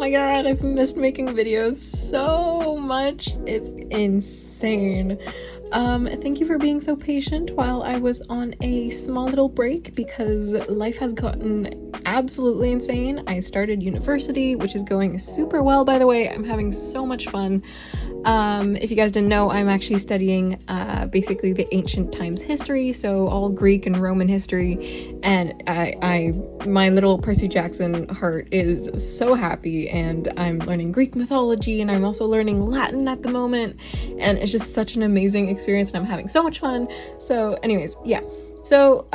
my god, I've missed making videos so much. It's insane. Thank you for being so patient while I was on a small little break because life has gotten absolutely insane. I started university, which is going super well, by the way. I'm having so much fun. If you guys didn't know, I'm actually studying basically the ancient times history, so all Greek and Roman history, and my little Percy Jackson heart is so happy, and I'm learning Greek mythology, and I'm also learning Latin at the moment, and it's just such an amazing experience, and I'm having so much fun. So anyways, yeah. So,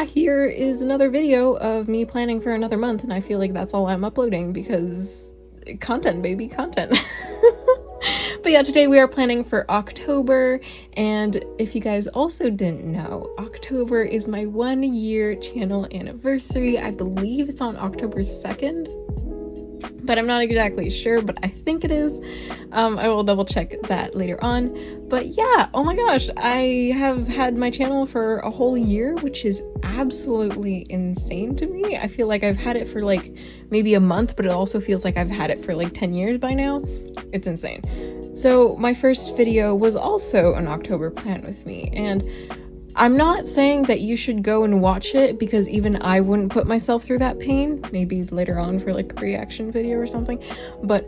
here is another video of me planning for another month, and I feel like that's all I'm uploading because content, baby, content. But yeah, today we are planning for October, and if you guys also didn't know, October is my 1-year channel anniversary. I believe it's on October 2nd, but I'm not exactly sure, but I think it is. I will double check that later on. But yeah, oh my gosh, I have had my channel for a whole year, which is absolutely insane to me. I feel like I've had it for like maybe a month, but it also feels like I've had it for like 10 years by now. It's insane. So my first video was also an October plan with me, and I'm not saying that you should go and watch it because even I wouldn't put myself through that pain. Maybe later on for like a reaction video or something, but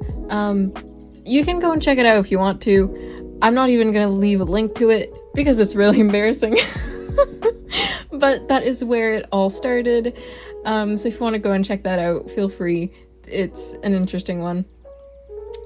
you can go and check it out if you want to. I'm not even gonna leave a link to it because it's really embarrassing. But that is where it all started. So if you want to go and check that out, feel free. It's an interesting one.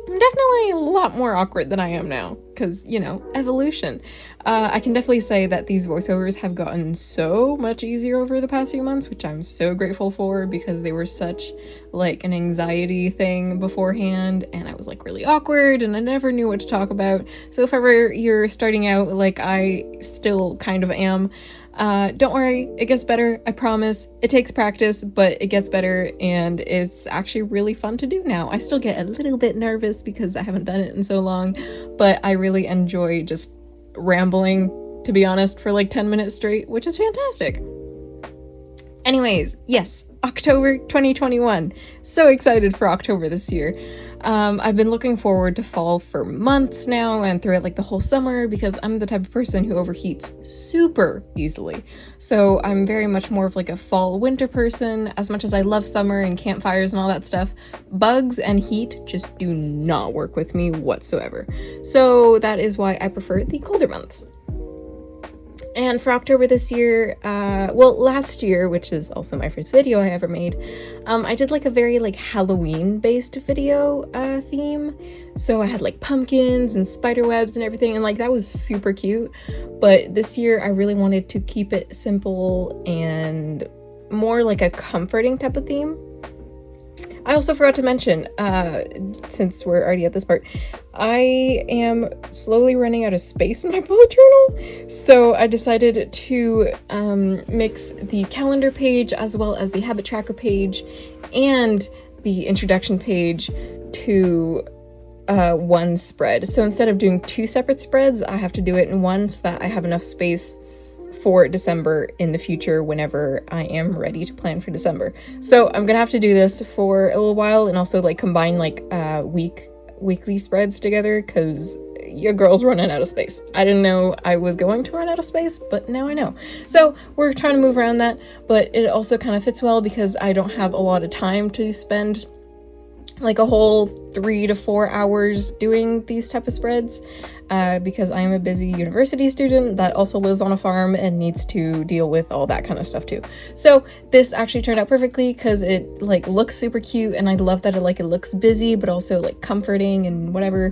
I'm definitely a lot more awkward than I am now, because, you know, evolution. I can definitely say that these voiceovers have gotten so much easier over the past few months, which I'm so grateful for, because they were such, like, an anxiety thing beforehand, and I was, like, really awkward, and I never knew what to talk about. So if ever you're starting out, like I still kind of am, don't worry, it gets better, I promise. It takes practice, but it gets better, and it's actually really fun to do now. I still get a little bit nervous because I haven't done it in so long, but I really enjoy just rambling, to be honest, for like 10 minutes straight, which is fantastic. Anyways, yes, October 2021. So excited for October this year. I've been looking forward to fall for months now and throughout like the whole summer because I'm the type of person who overheats super easily. So I'm very much more of like a fall winter person. As much as I love summer and campfires and all that stuff, bugs and heat just do not work with me whatsoever. So that is why I prefer the colder months. And for October this year, last year, which is also my first video I ever made, I did like a very like Halloween-based video theme. So I had like pumpkins and spider webs and everything, and like that was super cute. But this year I really wanted to keep it simple and more like a comforting type of theme. I also forgot to mention, since we're already at this part, I am slowly running out of space in my bullet journal, so I decided to mix the calendar page as well as the habit tracker page and the introduction page to one spread. So instead of doing 2 separate spreads, I have to do it in one so that I have enough space for December in the future whenever I am ready to plan for December. So I'm gonna have to do this for a little while and also like combine like weekly spreads together because your girl's running out of space. I didn't know I was going to run out of space, but now I know. So we're trying to move around that, but it also kind of fits well because I don't have a lot of time to spend like a whole 3 to 4 hours doing these type of spreads because I am a busy university student that also lives on a farm and needs to deal with all that kind of stuff too. So this actually turned out perfectly because it like looks super cute, and I love that it looks busy but also like comforting and whatever.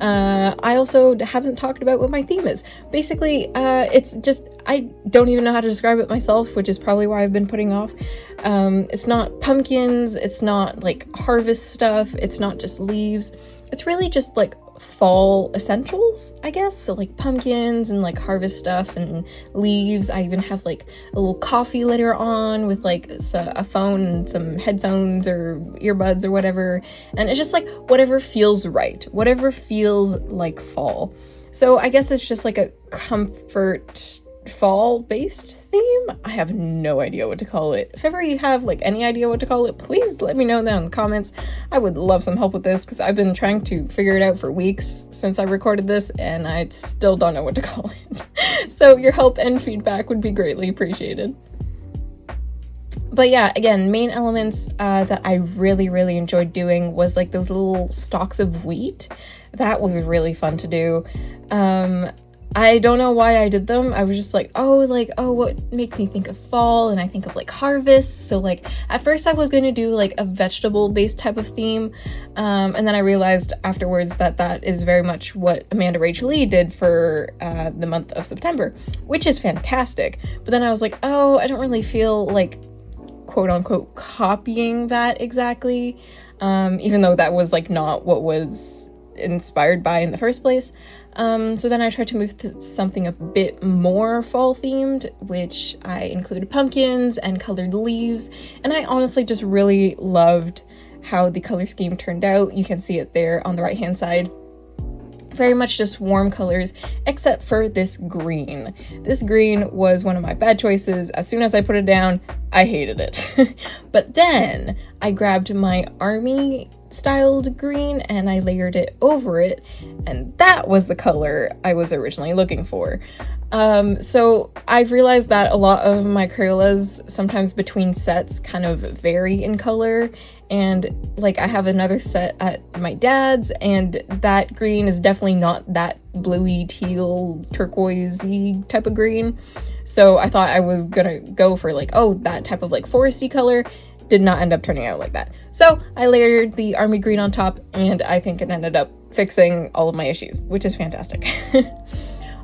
I also haven't talked about what my theme is. Basically, it's just, I don't even know how to describe it myself, which is probably why I've been putting off. It's not pumpkins, it's not like harvest stuff, it's not just leaves. It's really just like fall essentials, I guess. So like pumpkins and like harvest stuff and leaves. I even have like a little coffee later on with like a phone and some headphones or earbuds or whatever. And it's just like whatever feels right, whatever feels like fall. So I guess it's just like a comfort fall-based theme. I have no idea what to call it. If ever you have like any idea what to call it, please let me know down in the comments. I would love some help with this because I've been trying to figure it out for weeks since I recorded this and I still don't know what to call it. So your help and feedback would be greatly appreciated. But yeah, again, main elements that I really enjoyed doing was like those little stalks of wheat. That was really fun to do. I don't know why I did them. I was just like, oh, what makes me think of fall? And I think of like harvest. So like at first I was going to do like a vegetable based type of theme. And then I realized afterwards that that is very much what Amanda Rachel Lee did for the month of September, which is fantastic. But then I was like, oh, I don't really feel like quote unquote copying that exactly. Even though that was like not what was inspired by in the first place. So then I tried to move to something a bit more fall themed, which I included pumpkins and colored leaves, and I honestly just really loved how the color scheme turned out. You can see it there on the right hand side. Very much just warm colors, except for this green. This green was one of my bad choices. As soon as I put it down, I hated it. But then I grabbed my army styled green and I layered it over it, and that was the color I was originally looking for. So I've realized that a lot of my Crayolas sometimes between sets kind of vary in color, and like I have another set at my dad's and that green is definitely not that bluey, teal, turquoisey type of green. So I thought I was gonna go for like, oh, that type of like foresty color. Did not end up turning out like that. So I layered the army green on top and I think it ended up fixing all of my issues, which is fantastic.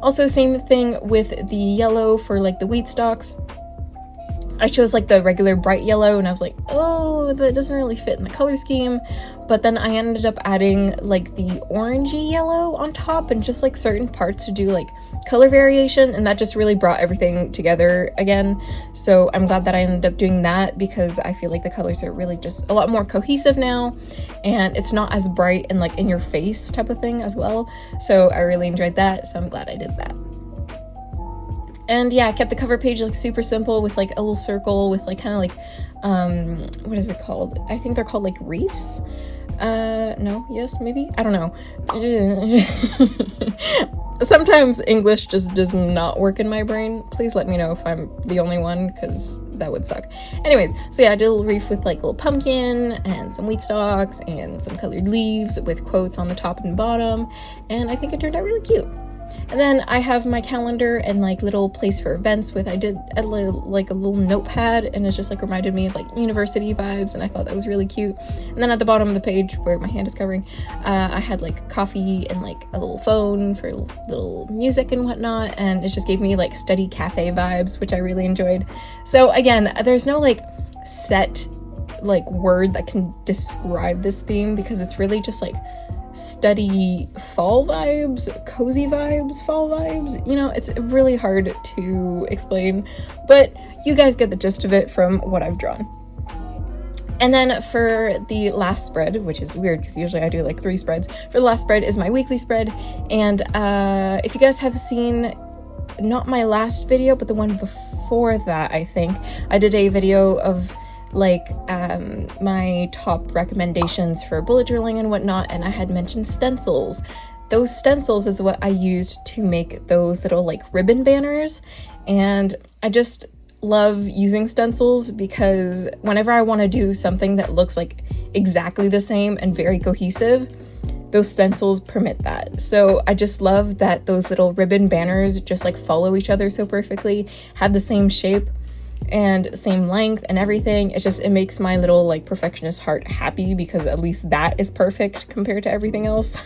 Also, same thing with the yellow for like the wheat stalks. I chose like the regular bright yellow and I was like, oh, that doesn't really fit in the color scheme. But then I ended up adding like the orangey yellow on top and just like certain parts to do like color variation, and that just really brought everything together again. So I'm glad that I ended up doing that because I feel like the colors are really just a lot more cohesive now and it's not as bright and like in your face type of thing as well. So I really enjoyed that, so I'm glad I did that. And yeah, I kept the cover page like super simple with like a little circle with like kind of like what is it called? I think they're called like reefs. No, yes, maybe, I don't know. Sometimes English just does not work in my brain. Please let me know if I'm the only one, because that would suck. Anyways, so yeah, I did a little reef with like a little pumpkin and some wheat stalks and some colored leaves with quotes on the top and bottom, and I think it turned out really cute. And then I have my calendar and like little place for events with, I did a little notepad, and it's just like reminded me of like university vibes, and I thought that was really cute. And then at the bottom of the page where my hand is covering, I had like coffee and like a little phone for little music and whatnot, and it just gave me like study cafe vibes, which I really enjoyed. So again, there's no like set like word that can describe this theme because it's really just like study fall vibes, cozy vibes, fall vibes. You know, it's really hard to explain, but you guys get the gist of it from what I've drawn. And then for the last spread, which is weird because usually I do like 3 spreads, for the last spread is my weekly spread. And if you guys have seen not my last video but the one before that, I think I did a video of like my top recommendations for bullet journaling and whatnot, and I had mentioned stencils. Those stencils is what I used to make those little like ribbon banners, and I just love using stencils because whenever I want to do something that looks like exactly the same and very cohesive, those stencils permit that. So I just love that those little ribbon banners just like follow each other so perfectly, have the same shape and same length and everything. It makes my little like perfectionist heart happy because at least that is perfect compared to everything else.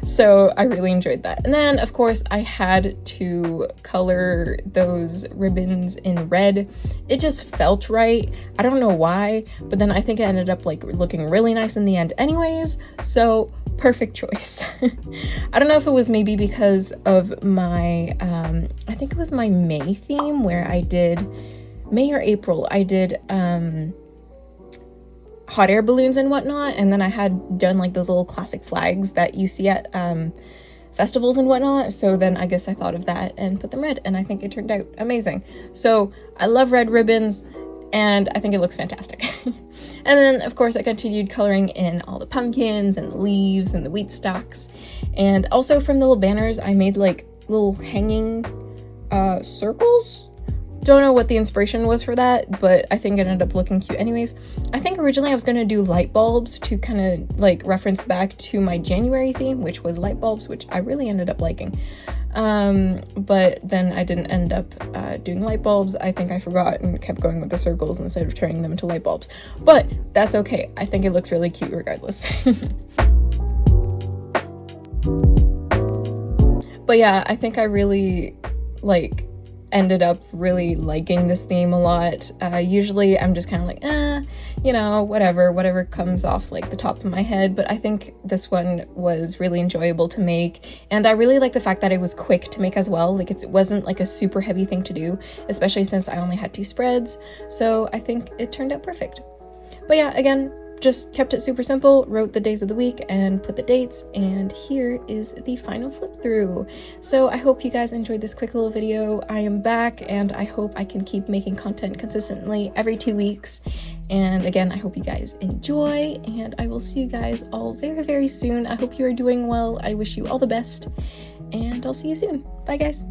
So I really enjoyed that. And then of course I had to color those ribbons in red. It just felt right. I don't know why, but then I think it ended up like looking really nice in the end anyways, so perfect choice. I don't know if it was maybe because of my I think it was my May theme where I did May or April, I did hot air balloons and whatnot, and then I had done like those little classic flags that you see at festivals and whatnot, so then I guess I thought of that and put them red, and I think it turned out amazing. So I love red ribbons, and I think it looks fantastic. And then, of course, I continued coloring in all the pumpkins and the leaves and the wheat stalks. And also from the little banners, I made like little hanging circles. Don't know what the inspiration was for that, but I think it ended up looking cute anyways. I think originally I was going to do light bulbs to kind of like reference back to my January theme, which was light bulbs, which I really ended up liking. But then I didn't end up doing light bulbs. I think I forgot and kept going with the circles instead of turning them into light bulbs. But that's okay. I think it looks really cute regardless. But yeah, I think I really ended up really liking this theme a lot. Usually I'm just kind of like, you know, whatever comes off like the top of my head, but I think this one was really enjoyable to make, and I really like the fact that it was quick to make as well. Like it wasn't like a super heavy thing to do, especially since I only had 2 spreads, so I think it turned out perfect. But yeah, again, just kept it super simple, wrote the days of the week and put the dates, and here is the final flip through. So I hope you guys enjoyed this quick little video. I am back, and I hope I can keep making content consistently every 2 weeks. And again, I hope you guys enjoy, and I will see you guys all very, very soon. I hope you are doing well. I wish you all the best, and I'll see you soon. Bye guys.